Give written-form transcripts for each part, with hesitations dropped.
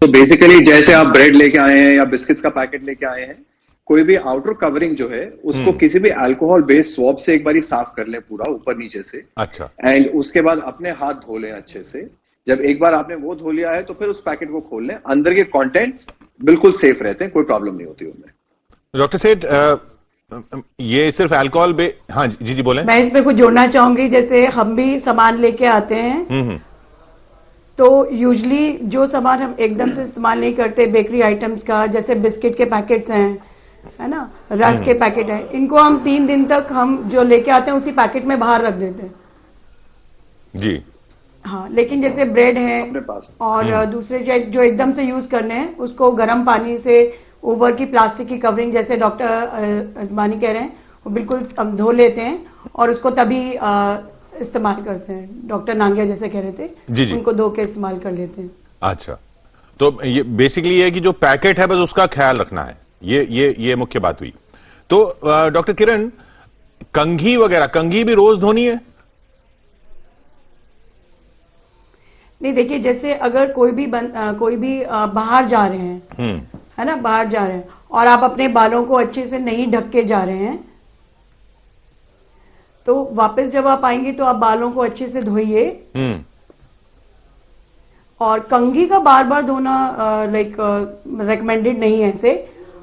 तो बेसिकली जैसे आप ब्रेड लेके आए हैं या बिस्किट्स का पैकेट लेके आए हैं, कोई भी आउटर कवरिंग जो है उसको किसी भी अल्कोहल बेस्ड स्वॉब से एक बारी साफ कर लें पूरा ऊपर नीचे से। अच्छा। एंड उसके बाद अपने हाथ धो लें अच्छे से। जब एक बार आपने वो धो लिया है तो फिर उस पैकेट को खोल लें, अंदर के कंटेंट्स बिल्कुल सेफ रहते हैं, कोई प्रॉब्लम नहीं होती उनमें। डॉक्टर सेठ, ये सिर्फ अल्कोहल हाँ जी जी बोलें। मैं इसमें कुछ जोड़ना चाहूंगी। जैसे हम भी सामान लेके आते हैं, तो यूजली जो सामान हम एकदम से इस्तेमाल नहीं करते, बेकरी आइटम्स का, जैसे बिस्किट के पैकेट्स हैं, है ना, रस के पैकेट है, इनको हम 3 दिन तक हम जो लेके आते हैं उसी पैकेट में बाहर रख देते हैं जी। हाँ, लेकिन जैसे ब्रेड है और दूसरे जो एकदम से यूज करने हैं, उसको गर्म पानी से ऊपर की प्लास्टिक की कवरिंग, जैसे डॉक्टर अजमानी कह रहे हैं, वो बिल्कुल धो लेते हैं और उसको तभी इस्तेमाल करते हैं। डॉक्टर नांगिया जैसे कह रहे थे, जी। उनको धो के इस्तेमाल कर लेते हैं। अच्छा, तो ये बेसिकली ये कि जो पैकेट है बस उसका ख्याल रखना है, ये मुख्य बात हुई। तो डॉक्टर किरण, कंघी वगैरह, कंघी भी रोज धोनी है? नहीं, देखिए, जैसे अगर कोई भी बाहर जा रहे हैं, है ना, बाहर जा रहे हैं और आप अपने बालों को अच्छे से नहीं ढक के जा रहे हैं, तो वापस जब आप आएंगे तो आप बालों को अच्छे से धोइए। और कंघी का बार बार धोना रेकमेंडेड नहीं है ऐसे।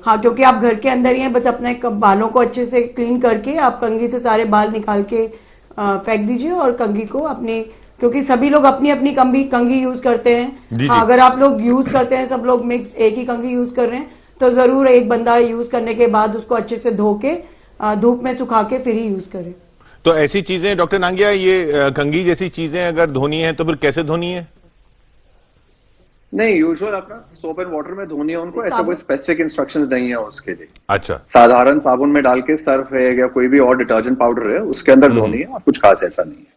हाँ, क्योंकि आप घर के अंदर ही हैं, बस अपने बालों को अच्छे से क्लीन करके आप कंघी से सारे बाल निकाल के फेंक दीजिए और कंघी को अपनी, क्योंकि सभी लोग अपनी अपनी कंघी यूज करते हैं। हाँ, अगर आप लोग यूज करते हैं, सब लोग मिक्स एक ही कंघी यूज कर रहे हैं, तो जरूर एक बंदा यूज करने के बाद उसको अच्छे से धो के धूप में सुखा के फिर ही यूज करे। तो ऐसी चीजें डॉक्टर नांगिया, ये कंघी जैसी चीजें अगर धोनी है तो फिर कैसे धोनी है? नहीं, यूजुअल अपना सोप एंड वाटर में धोनी है उनको, ऐसा कोई स्पेसिफिक इंस्ट्रक्शंस नहीं है उसके लिए। अच्छा, साधारण साबुन में डाल के, सर्फ है या कोई भी और डिटर्जेंट पाउडर है उसके अंदर धोनी है, और कुछ खास ऐसा नहीं है।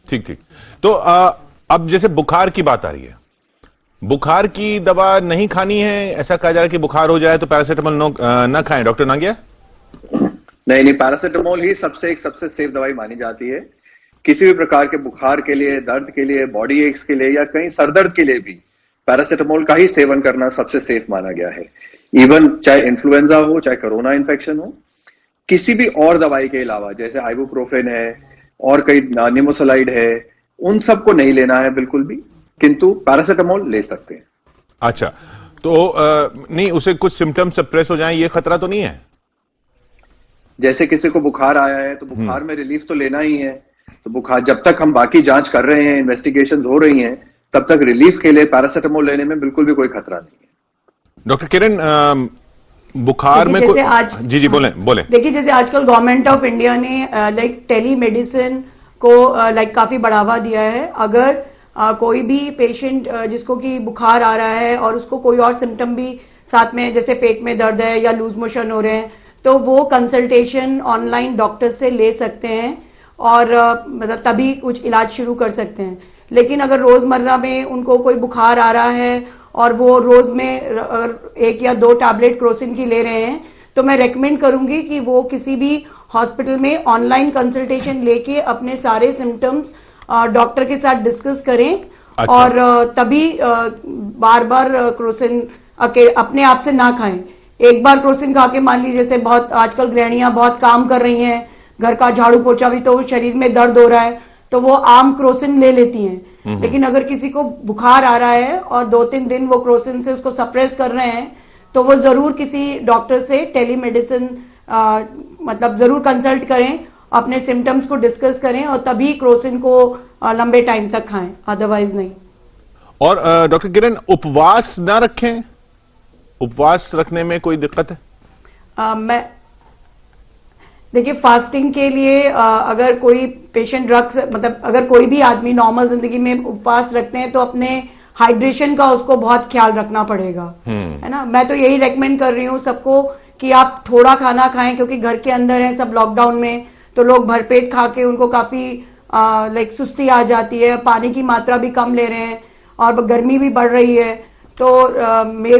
ठीक ठीक। तो अब जैसे बुखार की बात आ रही है, बुखार की दवा नहीं खानी है, ऐसा कहा जा रहा है कि बुखार हो जाए तो पैरासिटामोल न खाएं, डॉक्टर नांगिया? नहीं, पैरासिटामोल ही सबसे सेफ दवाई मानी जाती है। किसी भी प्रकार के बुखार के लिए, दर्द के लिए, बॉडी एक्स के लिए या कहीं सरदर्द के लिए भी पैरासिटामोल का ही सेवन करना सबसे सेफ माना गया है। इवन चाहे इन्फ्लुएंजा हो, चाहे कोरोना इन्फेक्शन हो, किसी भी और दवाई के अलावा, जैसे आइबुप्रोफेन है और कई निमोसलाइड है, उन सबको नहीं लेना है बिल्कुल भी, किंतु पैरासिटामोल ले सकते हैं। अच्छा, तो नहीं, उसे कुछ सिम्टम सप्रेस हो जाए, ये खतरा तो नहीं है? जैसे किसी को बुखार आया है तो बुखार में रिलीफ तो लेना ही है, तो बुखार जब तक हम बाकी जांच कर रहे हैं, इन्वेस्टिगेशन हो रही हैं, तब तक रिलीफ के लिए पैरासिटामोल लेने में बिल्कुल भी कोई खतरा नहीं है। डॉक्टर किरण, बुखार में कोई आज, जी बोलें। देखिए, जैसे आजकल गवर्नमेंट ऑफ इंडिया ने टेली मेडिसिन को काफी बढ़ावा दिया है। अगर कोई भी पेशेंट जिसको कि बुखार आ रहा है और उसको कोई और सिम्टम भी साथ में, जैसे पेट में दर्द है या लूज मोशन हो रहे हैं, तो वो कंसल्टेशन ऑनलाइन डॉक्टर से ले सकते हैं और मतलब तभी कुछ इलाज शुरू कर सकते हैं। लेकिन अगर रोजमर्रा में उनको कोई बुखार आ रहा है और वो रोज में 1 या 2 टैबलेट क्रोसिन की ले रहे हैं, तो मैं रेकमेंड करूंगी कि वो किसी भी हॉस्पिटल में ऑनलाइन कंसल्टेशन लेके अपने सारे सिम्टम्स डॉक्टर के साथ डिस्कस करें। अच्छा। और तभी बार बार क्रोसिन अपने आप से ना खाएं। एक बार क्रोसिन खा के, मान लीजिए, जैसे बहुत आजकल गृहिणियां बहुत काम कर रही हैं, घर का झाड़ू पोछा भी, तो शरीर में दर्द हो रहा है तो वो आम क्रोसिन ले लेती हैं। लेकिन अगर किसी को बुखार आ रहा है और 2-3 दिन वो क्रोसिन से उसको सप्रेस कर रहे हैं, तो वो जरूर किसी डॉक्टर से टेलीमेडिसिन मतलब जरूर कंसल्ट करें, अपने सिम्टम्स को डिस्कस करें और तभी क्रोसिन को लंबे टाइम तक खाएं, अदरवाइज नहीं। और डॉक्टर किरण, उपवास ना रखें? उपवास रखने में कोई दिक्कत है? देखिए, फास्टिंग के लिए अगर कोई पेशेंट मतलब अगर कोई भी आदमी नॉर्मल जिंदगी में उपवास रखते हैं, तो अपने हाइड्रेशन का उसको बहुत ख्याल रखना पड़ेगा, है ना। मैं तो यही रेकमेंड कर रही हूँ सबको कि आप थोड़ा खाना खाएं, क्योंकि घर के अंदर है सब लॉकडाउन में, तो लोग भरपेट खा के उनको काफी सुस्ती आ जाती है, पानी की मात्रा भी कम ले रहे हैं और गर्मी भी बढ़ रही है। तो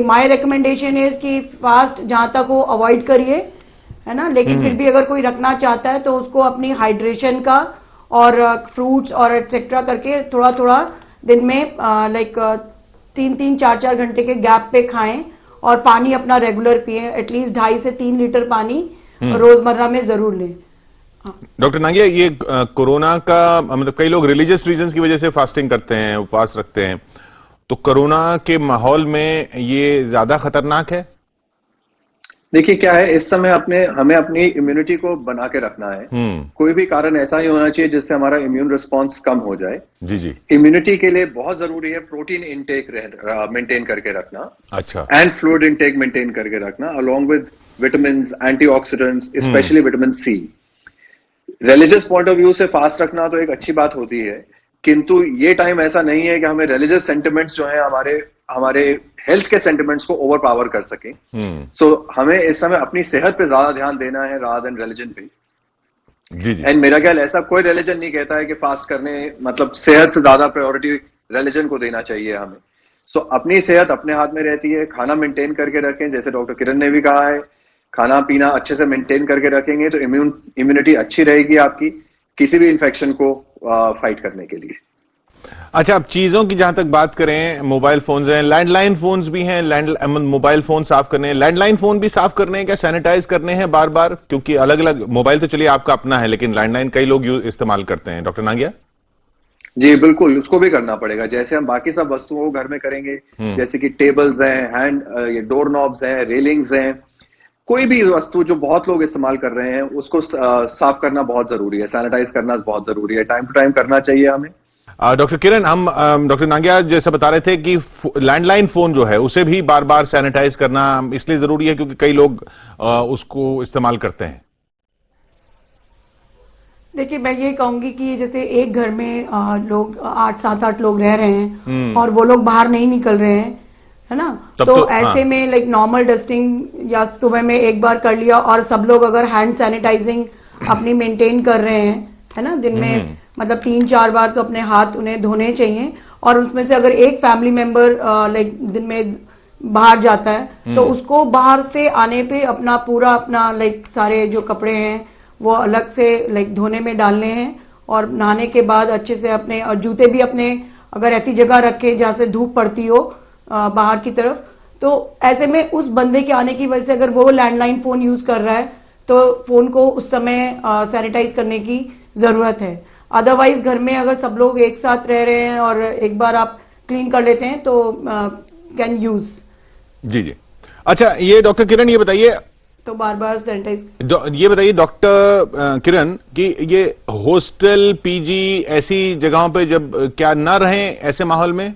माय रिकमेंडेशन इज कि फास्ट जहां तक हो अवॉइड करिए, है ना। लेकिन फिर भी अगर कोई रखना चाहता है तो उसको अपनी हाइड्रेशन का और फ्रूट्स और एटसेट्रा करके थोड़ा थोड़ा दिन में 3-3, 4-4 घंटे के गैप पे खाएं और पानी अपना रेगुलर पिए, एटलीस्ट 2.5 से 3 लीटर पानी रोजमर्रा में जरूर लें। डॉक्टर नांगिया, ये कोरोना का मतलब कई लोग रिलीजियस रीजंस की वजह से फास्टिंग करते हैं, उपवास रखते हैं, तो कोरोना के माहौल में ये ज्यादा खतरनाक है? देखिए क्या है, इस समय हमें अपनी इम्यूनिटी को बना के रखना है। कोई भी कारण ऐसा ही होना चाहिए जिससे हमारा इम्यून रिस्पॉन्स कम हो जाए। जी जी। इम्यूनिटी के लिए बहुत जरूरी है प्रोटीन इंटेक मेंटेन करके रखना। अच्छा। एंड फ्लूइड इंटेक मेंटेन करके रखना along with vitamin, antioxidants, specially vitamin C. Religious point of view से फास्ट रखना तो एक अच्छी बात होती है, किंतु ये टाइम ऐसा नहीं है कि हमें रिलीजियस सेंटिमेंट्स जो है हमारे हेल्थ के सेंटिमेंट्स को ओवर पावर कर सकें। सो हमें इस समय अपनी सेहत पे ज्यादा ध्यान देना है रादर देन रिलीजन पे। जी जी। एंड मेरा ख्याल ऐसा कोई रिलीजन नहीं कहता है कि फास्ट करने मतलब सेहत से ज्यादा प्रायोरिटी रिलीजन को देना चाहिए हमें। सो अपनी सेहत अपने हाथ में रहती है, खाना मेंटेन करके रखें, जैसे डॉक्टर किरण ने भी कहा है, खाना पीना अच्छे से मेंटेन करके रखेंगे तो इम्यूनिटी अच्छी रहेगी आपकी किसी भी इन्फेक्शन को फाइट करने के लिए। अच्छा, अब चीजों की जहां तक बात करें, मोबाइल फोन्स हैं, लैंडलाइन फोन्स भी हैं, मोबाइल फोन साफ करने हैं, लैंडलाइन फोन भी साफ करने हैं क्या, सैनिटाइज करने हैं बार बार? क्योंकि अलग अलग मोबाइल तो चलिए आपका अपना है, लेकिन लैंडलाइन कई लोग इस्तेमाल करते हैं। डॉक्टर नांगिया? जी बिल्कुल, उसको भी करना पड़ेगा जैसे हम बाकी सब वस्तुओं को घर में करेंगे, जैसे कि टेबल्स हैं, ये डोर नॉब्स हैं, रेलिंग्स हैं, कोई भी वस्तु जो बहुत लोग इस्तेमाल कर रहे हैं उसको साफ करना बहुत जरूरी है, सैनिटाइज करना बहुत जरूरी है, टाइम टू टाइम करना चाहिए हमें। डॉक्टर किरण, हम डॉक्टर नांगिया जैसे बता रहे थे कि लैंडलाइन फोन जो है उसे भी बार बार सैनिटाइज करना इसलिए जरूरी है क्योंकि कई लोग उसको इस्तेमाल करते हैं। देखिए, मैं ये कहूंगी कि जैसे एक घर में लोग 8-7-8 लोग रह रहे हैं और वो लोग बाहर नहीं निकल रहे हैं, है ना, तो ऐसे में लाइक नॉर्मल डस्टिंग या सुबह में एक बार कर लिया, और सब लोग अगर हैंड सैनिटाइजिंग अपनी मेंटेन कर रहे हैं, है ना, दिन में मतलब 3-4 बार तो अपने हाथ उन्हें धोने चाहिए। और उसमें से अगर एक फैमिली मेंबर लाइक दिन में बाहर जाता है तो उसको बाहर से आने पे अपना लाइक सारे जो कपड़े हैं वो अलग से लाइक धोने में डालने हैं, और नहाने के बाद अच्छे से अपने और जूते भी अपने अगर ऐसी जगह रखे जहां से धूप पड़ती हो बाहर की तरफ, तो ऐसे में उस बंदे के आने की वजह से अगर वो लैंडलाइन फोन यूज कर रहा है तो फोन को उस समय सैनिटाइज करने की जरूरत है। अदरवाइज घर में अगर सब लोग एक साथ रह रहे हैं और एक बार आप क्लीन कर लेते हैं तो कैन यूज। जी जी। अच्छा, ये डॉक्टर किरण ये बताइए, तो बार बार सैनिटाइज ये बताइए डॉक्टर किरण कि ये हॉस्टल, पीजी ऐसी जगहों पे जब क्या न रहें ऐसे माहौल में?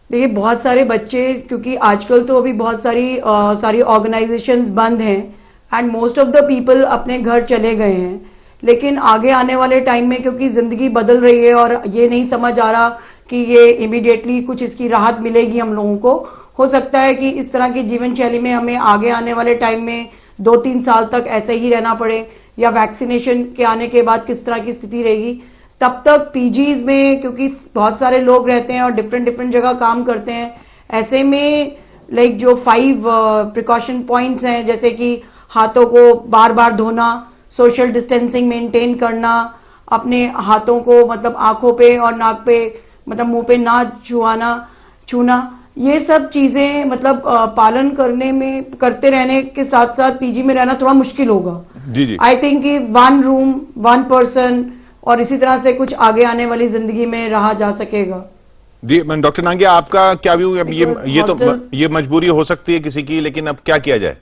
देखिए, बहुत सारे बच्चे, क्योंकि आजकल तो अभी बहुत सारी ऑर्गेनाइजेशंस बंद हैं and most of the people अपने घर चले गए हैं, लेकिन आगे आने वाले टाइम में क्योंकि जिंदगी बदल रही है और ये नहीं समझ आ रहा कि ये इमीडिएटली कुछ इसकी राहत मिलेगी हम लोगों को, हो सकता है कि इस तरह की जीवन शैली में हमें आगे आने वाले टाइम में 2-3 साल तक ऐसे ही रहना पड़े, या वैक्सीनेशन के आने के बाद किस तरह की स्थिति रहेगी तब तक पीजीज में, क्योंकि बहुत सारे लोग रहते हैं और डिफरेंट जगह काम करते हैं, ऐसे में लाइक जो 5 प्रिकॉशन पॉइंट्स हैं, जैसे कि हाथों को बार बार धोना, सोशल डिस्टेंसिंग मेंटेन करना, अपने हाथों को मतलब आंखों पे और नाक पे मतलब मुंह पे ना छूना, ये सब चीजें मतलब पालन करते रहने के साथ साथ पीजी में रहना थोड़ा मुश्किल होगा। जी जी। आई थिंक कि 1 रूम 1 पर्सन और इसी तरह से कुछ आगे आने वाली जिंदगी में रहा जा सकेगा। जी, डॉक्टर नांगिया आपका क्या व्यू? अब ये मजबूरी हो सकती है किसी की, लेकिन अब क्या किया जाए?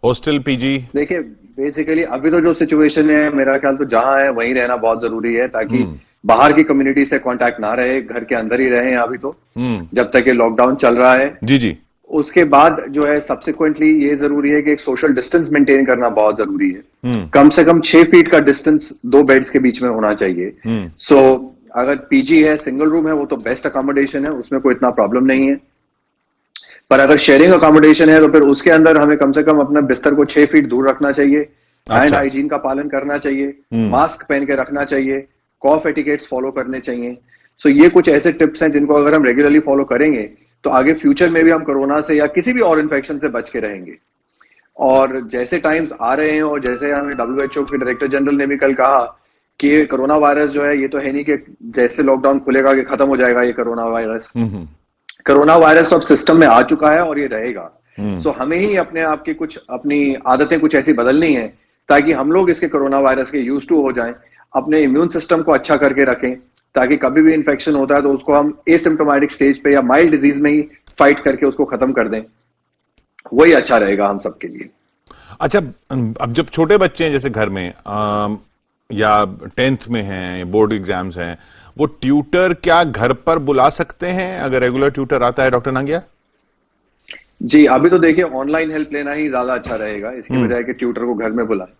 हॉस्टल, पीजी, देखिए बेसिकली अभी तो जो सिचुएशन है मेरा ख्याल तो जहां है वहीं रहना बहुत जरूरी है, ताकि बाहर की कम्युनिटी से कांटेक्ट ना रहे, घर के अंदर ही रहे अभी तो जब तक ये लॉकडाउन चल रहा है। जी जी। उसके बाद जो है सब्सिक्वेंटली ये जरूरी है कि एक सोशल डिस्टेंस मेंटेन करना बहुत जरूरी है। कम से कम 6 फीट का डिस्टेंस 2 बेड्स के बीच में होना चाहिए। सो अगर पीजी है, सिंगल रूम है, वो तो बेस्ट अकोमोडेशन है, उसमें कोई इतना प्रॉब्लम नहीं है। पर अगर शेयरिंग अकोमोडेशन है तो फिर उसके अंदर हमें कम से कम अपने बिस्तर को 6 फीट दूर रखना चाहिए, हैंड हाइजीन का पालन करना चाहिए, मास्क पहन के रखना चाहिए, कॉफ एटिकेट्स फॉलो करने चाहिए। सो ये कुछ ऐसे टिप्स हैं जिनको अगर हम रेगुलरली फॉलो करेंगे तो आगे फ्यूचर में भी हम कोरोना से या किसी भी और इन्फेक्शन से बच के रहेंगे। और जैसे टाइम्स आ रहे हैं और जैसे हमें WHO के डायरेक्टर जनरल ने भी कल कहा कि कोरोना वायरस जो है ये तो है नहीं कि जैसे लॉकडाउन खुलेगा कि खत्म हो जाएगा ये कोरोना वायरस। कोरोना वायरस अब सिस्टम में आ चुका है और ये रहेगा। तो हमें ही अपने आप की कुछ अपनी आदतें कुछ ऐसी बदलनी है ताकि हम लोग इसके कोरोना वायरस के यूज टू हो जाएं, अपने इम्यून सिस्टम को अच्छा करके रखें ताकि कभी भी इन्फेक्शन होता है तो उसको हम एसिम्प्टोमेटिक स्टेज पे या माइल्ड डिजीज में ही फाइट करके उसको खत्म कर दें। वही अच्छा रहेगा हम सबके लिए। अच्छा, अब जब छोटे बच्चे हैं जैसे घर में या 10th में हैं, बोर्ड एग्जाम्स हैं, वो ट्यूटर क्या घर पर बुला सकते हैं अगर रेगुलर ट्यूटर आता है डॉक्टर नांगिया? जी, अभी तो देखिए ऑनलाइन हेल्प लेना ही ज्यादा अच्छा रहेगा इसकी बजाय कि ट्यूटर को घर में बुलाएं।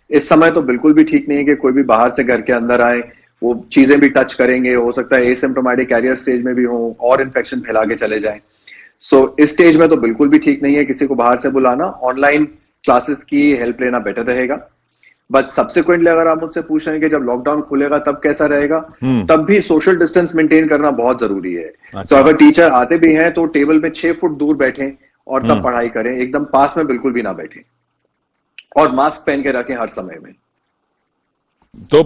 इस समय तो बिल्कुल भी ठीक नहीं है कि कोई भी बाहर से घर के अंदर आए, वो चीजें भी टच करेंगे, हो सकता है एसिम्प्टोमेटिक कैरियर स्टेज में भी हो और इन्फेक्शन फैला के चले जाएं। सो इस स्टेज में तो बिल्कुल भी ठीक नहीं है किसी को बाहर से बुलाना। ऑनलाइन क्लासेस की हेल्प लेना बेटर रहेगा। बट सब्सिक्वेंटली अगर आप मुझसे पूछ रहे हैं कि जब लॉकडाउन खुलेगा तब कैसा रहेगा, तब भी सोशल डिस्टेंस मेंटेन करना बहुत जरूरी है। तो अगर टीचर आते भी हैं तो टेबल पे 6 फुट दूर बैठें और तब पढ़ाई करें, एकदम पास में बिल्कुल भी ना बैठें और मास्क पहन के रखें हर समय में। तो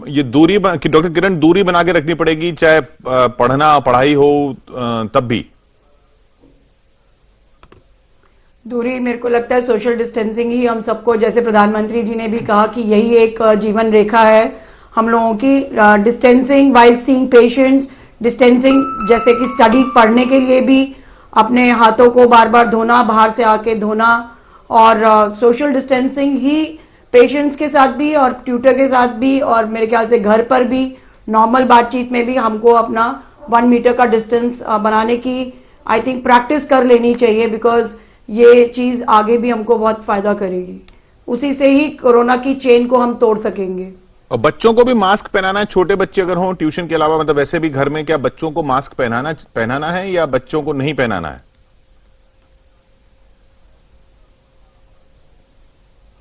ये दूरी डॉक्टर किरण दूरी बना के रखनी पड़ेगी चाहे पढ़ना पढ़ाई हो तब भी? दूरी मेरे को लगता है सोशल डिस्टेंसिंग ही हम सबको, जैसे प्रधानमंत्री जी ने भी कहा कि यही एक जीवन रेखा है हम लोगों की, distancing while seeing patients, distancing जैसे कि स्टडी पढ़ने के लिए भी अपने हाथों को बार बार धोना, बाहर से आके धोना, और सोशल डिस्टेंसिंग ही पेशेंट्स के साथ भी और ट्यूटर के साथ भी, और मेरे ख्याल से घर पर भी नॉर्मल बातचीत में भी हमको अपना 1 मीटर का डिस्टेंस बनाने की आई थिंक प्रैक्टिस कर लेनी चाहिए, बिकॉज ये चीज आगे भी हमको बहुत फायदा करेगी। उसी से ही कोरोना की चेन को हम तोड़ सकेंगे। और बच्चों को भी मास्क पहनाना है, छोटे बच्चे अगर हों ट्यूशन के अलावा, मतलब वैसे भी घर में क्या बच्चों को मास्क पहनाना है या बच्चों को नहीं पहनाना है?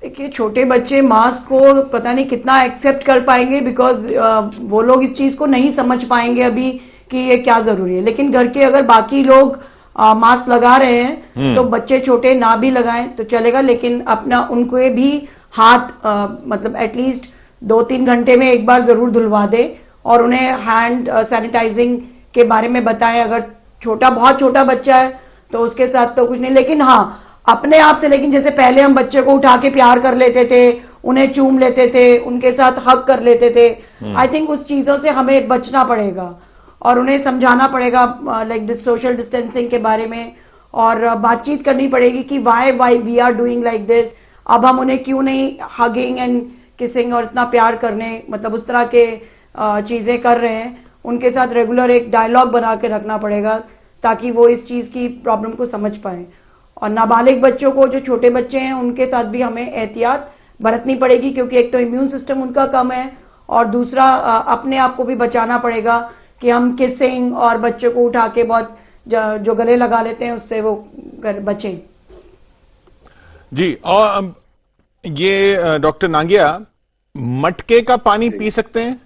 देखिए छोटे बच्चे मास्क को पता नहीं कितना एक्सेप्ट कर पाएंगे, बिकॉज वो लोग इस चीज को नहीं समझ पाएंगे अभी कि ये क्या जरूरी है। लेकिन घर के अगर बाकी लोग मास्क लगा रहे हैं तो बच्चे छोटे ना भी लगाएं तो चलेगा, लेकिन अपना उनको भी हाथ मतलब एटलीस्ट 2-3 घंटे में एक बार जरूर धुलवा दे और उन्हें हैंड सैनिटाइजिंग के बारे में बताएं। अगर बहुत छोटा बच्चा है तो उसके साथ तो कुछ नहीं, लेकिन हाँ अपने आप से, लेकिन जैसे पहले हम बच्चे को उठा के प्यार कर लेते थे, उन्हें चूम लेते थे, उनके साथ हग कर लेते थे, आई थिंक उस चीजों से हमें बचना पड़ेगा और उन्हें समझाना पड़ेगा लाइक सोशल डिस्टेंसिंग के बारे में, और बातचीत करनी पड़ेगी कि why we are doing like this. अब हम उन्हें क्यों नहीं हगिंग एंड किसिंग और इतना प्यार करने, मतलब उस तरह के चीजें कर रहे हैं, उनके साथ रेगुलर एक डायलॉग बना के रखना पड़ेगा ताकि वो इस चीज की प्रॉब्लम को समझ पाए। और नाबालिग बच्चों को, जो छोटे बच्चे हैं, उनके साथ भी हमें एहतियात बरतनी पड़ेगी, क्योंकि एक तो इम्यून सिस्टम उनका कम है और दूसरा अपने आप को भी बचाना पड़ेगा कि हम किसिंग और बच्चे को उठा के बहुत जो गले लगा लेते हैं उससे वो बचें। जी, और ये डॉक्टर नांगिया, मटके का पानी पी सकते हैं?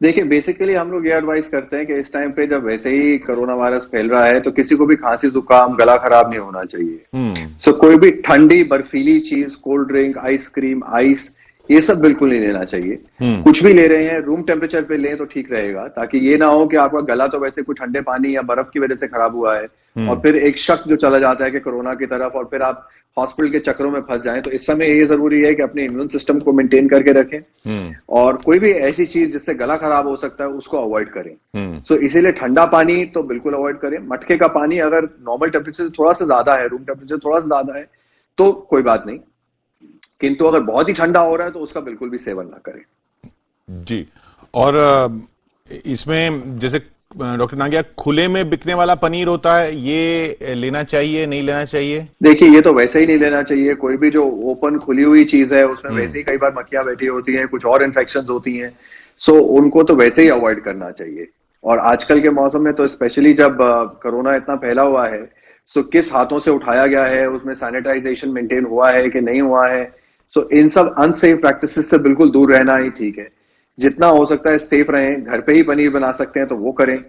देखिए बेसिकली हम लोग ये एडवाइस करते हैं कि इस टाइम पे जब वैसे ही कोरोना वायरस फैल रहा है तो किसी को भी खांसी जुकाम गला खराब नहीं होना चाहिए। सो कोई भी ठंडी बर्फीली चीज, कोल्ड ड्रिंक, आइसक्रीम, आइस, ये सब बिल्कुल नहीं लेना चाहिए। कुछ भी ले रहे हैं रूम टेम्परेचर पे लें तो ठीक रहेगा, ताकि ये ना हो कि आपका गला तो वैसे कोई ठंडे पानी या बर्फ की वजह से खराब हुआ है और फिर एक शक जो चला जाता है कि कोरोना की तरफ और फिर आप हॉस्पिटल के चक्रों में फंस जाएं। तो इस समय ये जरूरी है कि अपने इम्यून सिस्टम को मेंटेन करके रखें और कोई भी ऐसी चीज जिससे गला खराब हो सकता है उसको अवॉइड करें। सो इसीलिए ठंडा पानी तो बिल्कुल अवॉइड करें। मटके का पानी अगर नॉर्मल टेम्परेचर से थोड़ा सा ज्यादा है, रूम टेम्परेचर थोड़ा सा ज्यादा है तो कोई बात नहीं, किंतु अगर बहुत ही ठंडा हो रहा है तो उसका बिल्कुल भी सेवन ना करें। जी, और इसमें जैसे डॉक्टर नांगिया, खुले में बिकने वाला पनीर होता है, ये लेना चाहिए नहीं लेना चाहिए? देखिए ये तो वैसे ही नहीं लेना चाहिए। कोई भी जो ओपन खुली हुई चीज है उसमें वैसे ही कई बार मक्खियां बैठी होती हैं, कुछ और इन्फेक्शन होती हैं, सो उनको तो वैसे ही अवॉइड करना चाहिए। और आजकल के मौसम में तो स्पेशली जब कोरोना इतना फैला हुआ है, सो किस हाथों से उठाया गया है, उसमें सैनिटाइजेशन मेंटेन हुआ है कि नहीं हुआ है, सो इन सब अनसेफ प्रैक्टिसेस से बिल्कुल दूर रहना ही ठीक है। जितना हो सकता है सेफ रहें। घर पे ही पनीर बना सकते हैं तो वो करें,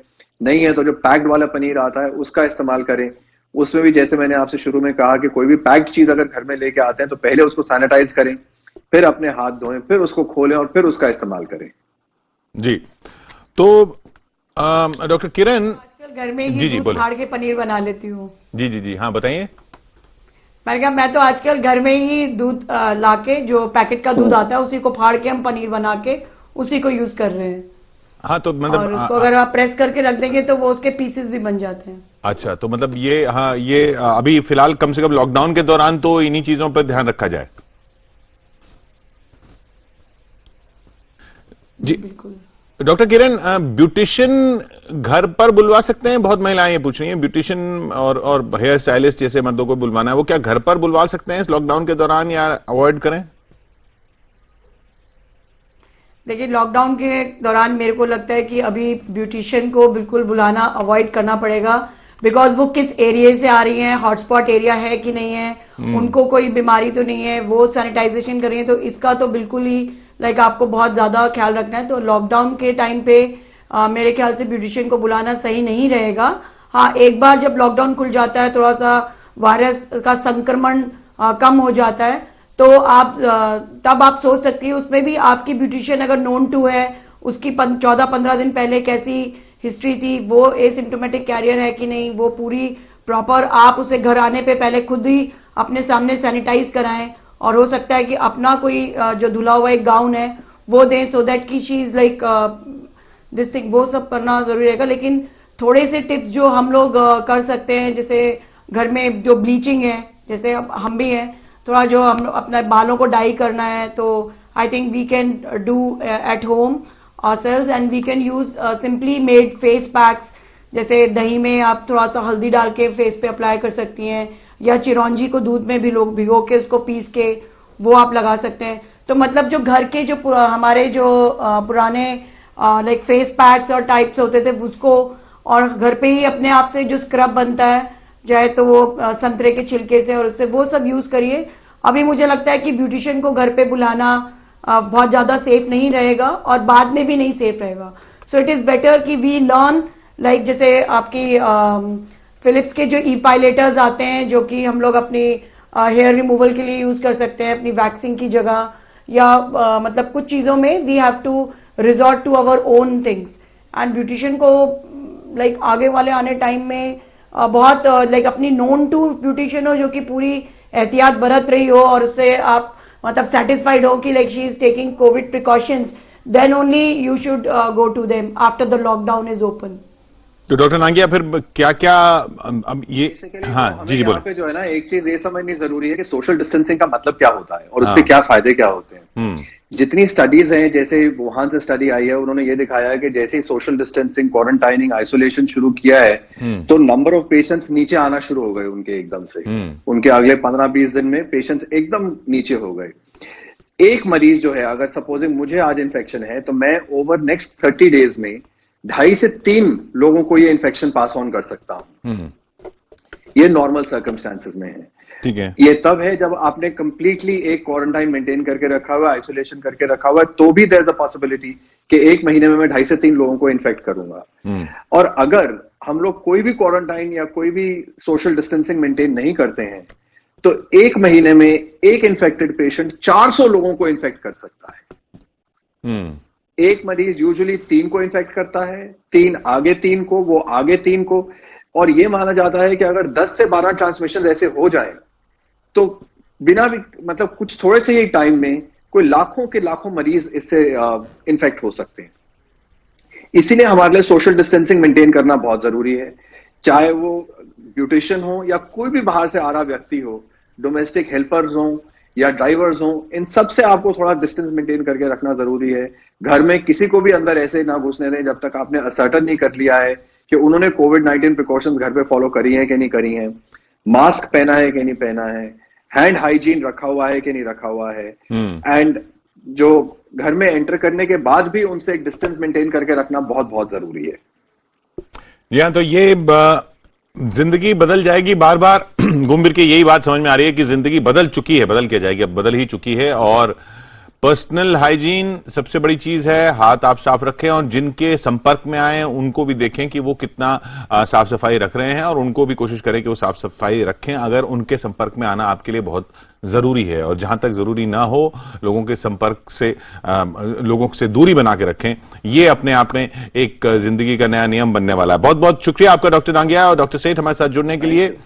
नहीं है तो जो पैक्ड वाला पनीर आता है उसका इस्तेमाल करें। उसमें भी जैसे मैंने आपसे शुरू में कहा कि कोई भी पैक्ड चीज अगर घर में लेके आते हैं तो पहले उसको सैनिटाइज करें, फिर अपने हाथ धोएं, फिर उसको खोलें और फिर उसका इस्तेमाल करें। जी, तो डॉक्टर किरण, आजकल घर में ही दूध फाड़ के पनीर बना लेती हूँ। जी जी जी, हाँ बताइए। मैंने कहा मैं तो आजकल घर में ही दूध लाके, जो पैकेट का दूध आता है उसी को फाड़ के हम पनीर बना के उसी को यूज कर रहे हैं। हाँ, तो मतलब और उसको अगर आप प्रेस करके रख देंगे तो वो उसके पीसेस भी बन जाते हैं। अच्छा, तो मतलब ये, हाँ, ये अभी फिलहाल कम से कम लॉकडाउन के दौरान तो इन्हीं चीजों पर ध्यान रखा जाए। जी बिल्कुल। डॉक्टर किरण, ब्यूटिशियन घर पर बुलवा सकते हैं? बहुत महिलाएं ये पूछ रही हैं, ब्यूटिशियन और हेयर स्टाइलिस्ट जैसे मर्दों को बुलवाना है, वो क्या घर पर बुलवा सकते हैं इस लॉकडाउन के दौरान या अवॉइड करें? देखिए, लॉकडाउन के दौरान मेरे को लगता है कि अभी ब्यूटिशियन को बिल्कुल बुलाना अवॉइड करना पड़ेगा, बिकॉज वो किस एरिया से आ रही हैं, हॉटस्पॉट एरिया है कि नहीं है, उनको कोई बीमारी तो नहीं है, वो सैनिटाइजेशन कर रही है, तो इसका तो बिल्कुल ही आपको बहुत ज्यादा ख्याल रखना है। तो लॉकडाउन के टाइम पे मेरे ख्याल से ब्यूटिशियन को बुलाना सही नहीं रहेगा। हाँ, एक बार जब लॉकडाउन खुल जाता है, थोड़ा सा वायरस का संक्रमण कम हो जाता है, तो तब आप सोच सकती है, उसमें भी आपकी ब्यूटिशियन अगर नोन टू है, उसकी 14-15 दिन पहले कैसी हिस्ट्री थी, वो एसिम्प्टोमेटिक कैरियर है कि नहीं, वो पूरी प्रॉपर आप उसे घर आने पे पहले खुद ही अपने सामने सैनिटाइज कराएं, और हो सकता है कि अपना कोई जो धुला हुआ एक गाउन है वो दें, सो दैट की she is like this thing, वो सब करना जरूरी रहेगा। लेकिन थोड़े से टिप्स जो हम लोग कर सकते हैं, जैसे घर में जो ब्लीचिंग है, जैसे हम भी हैं, थोड़ा जो हम अपने बालों को डाई करना है, तो I think we can do at home ourselves, and we can use simply made face packs, जैसे दही में आप थोड़ा सा हल्दी डाल के फेस पे अप्लाई कर सकती हैं, या चिरौंजी को दूध में भी लोग भिगो के उसको पीस के वो आप लगा सकते हैं। तो मतलब जो घर के जो हमारे जो पुराने लाइक फेस पैक्स और टाइप्स होते थे उसको, और घर पे ही अपने आप से जो स्क्रब बनता है, चाहे तो वो संतरे के छिलके से, और उससे वो सब यूज करिए। अभी मुझे लगता है कि ब्यूटिशियन को घर पे बुलाना बहुत ज्यादा सेफ नहीं रहेगा, और बाद में भी नहीं सेफ रहेगा। सो इट इज बेटर कि वी लर्न, लाइक जैसे आपकी फिलिप्स के जो ई पायलेटर्स आते हैं, जो कि हम लोग अपनी हेयर रिमूवल के लिए यूज कर सकते हैं अपनी वैक्सिंग की जगह, या मतलब कुछ चीजों में we have to resort to our own things. And beautician को लाइक आगे वाले आने टाइम में बहुत लाइक अपनी नोन टू ब्यूटिशियन हो, जो कि पूरी एहतियात बरत रही हो, और उससे आप मतलब सेटिस्फाइड हो कि like she is taking covid precautions, then only you should go to them after the lockdown is open. तो डॉक्टर नांगिया, फिर क्या क्या अब ये, हाँ जी जी बोले। पे जो है ना, एक चीज ये समझनी जरूरी है कि सोशल डिस्टेंसिंग का मतलब क्या होता है और उससे क्या फायदे क्या होते हैं। जितनी स्टडीज हैं, जैसे वुहान से स्टडी आई है, उन्होंने ये दिखाया है कि जैसे ही सोशल डिस्टेंसिंग, क्वारंटाइनिंग, आइसोलेशन शुरू किया है, तो नंबर ऑफ पेशेंट्स नीचे आना शुरू हो गए उनके एकदम से। उनके अगले 15-20 दिन में पेशेंट्स एकदम नीचे हो गए। एक मरीज जो है, अगर सपोजिंग मुझे आज इन्फेक्शन है, तो मैं ओवर नेक्स्ट 30 डेज में 2.5 से 3 लोगों को ये इन्फेक्शन पास ऑन कर सकता हूं। ये नॉर्मल सर्कमस्टांसेस में है। ठीक है। ये तब है जब आपने कंप्लीटली एक क्वारंटाइन मेंटेन करके रखा हुआ है, आइसोलेशन करके रखा हुआ है, तो भी देयर इज अ पॉसिबिलिटी कि 1 महीने में मैं 2.5 से 3 लोगों को इन्फेक्ट करूंगा। और अगर हम लोग कोई भी क्वारंटाइन या कोई भी सोशल डिस्टेंसिंग मेंटेन नहीं करते हैं, तो 1 महीने में एक इन्फेक्टेड पेशेंट 400 लोगों को इन्फेक्ट कर सकता है। एक मरीज यूजुअली 3 को इन्फेक्ट करता है, 3 आगे 3 को, वो आगे 3 को, और ये माना जाता है कि अगर 10 से 12 ट्रांसमिशन ऐसे हो जाए, तो बिना भी मतलब कुछ थोड़े से ही टाइम में कोई लाखों के लाखों मरीज इससे इन्फेक्ट हो सकते हैं। इसीलिए हमारे लिए सोशल डिस्टेंसिंग मेंटेन करना बहुत जरूरी है, चाहे वो ब्यूटिशियन हो या कोई भी बाहर से आ रहा व्यक्ति हो, डोमेस्टिक हेल्पर्स हो या ड्राइवर्स हो, इन सब से आपको थोड़ा डिस्टेंस मेंटेन करके रखना जरूरी है। घर में किसी को भी अंदर ऐसे ना घुसने दें जब तक आपने असर्टन नहीं कर लिया है कि उन्होंने कोविड-19 प्रिकॉशंस घर पे फॉलो करी है कि नहीं करी है, मास्क पहना है कि नहीं पहना है, हैंड हाइजीन रखा हुआ है कि नहीं रखा हुआ है, एंड जो घर में एंटर करने के बाद भी उनसे एक डिस्टेंस मेंटेन करके रखना बहुत बहुत जरूरी है। या तो ये जिंदगी बदल जाएगी, बार बार घूम फिर के यही बात समझ में आ रही है कि जिंदगी बदल चुकी है, बदल के जाएगी, अब बदल ही चुकी है। और पर्सनल हाइजीन सबसे बड़ी चीज है। हाथ आप साफ रखें और जिनके संपर्क में आए उनको भी देखें कि वो कितना साफ सफाई रख रहे हैं, और उनको भी कोशिश करें कि वो साफ सफाई रखें अगर उनके संपर्क में आना आपके लिए बहुत जरूरी है, और जहां तक जरूरी ना हो लोगों के संपर्क से लोगों से दूरी बना के रखें। ये अपने आप में एक जिंदगी का नया नियम बनने वाला है। बहुत बहुत शुक्रिया आपका डॉक्टर डांगिया और डॉक्टर सेठ हमारे साथ जुड़ने के लिए।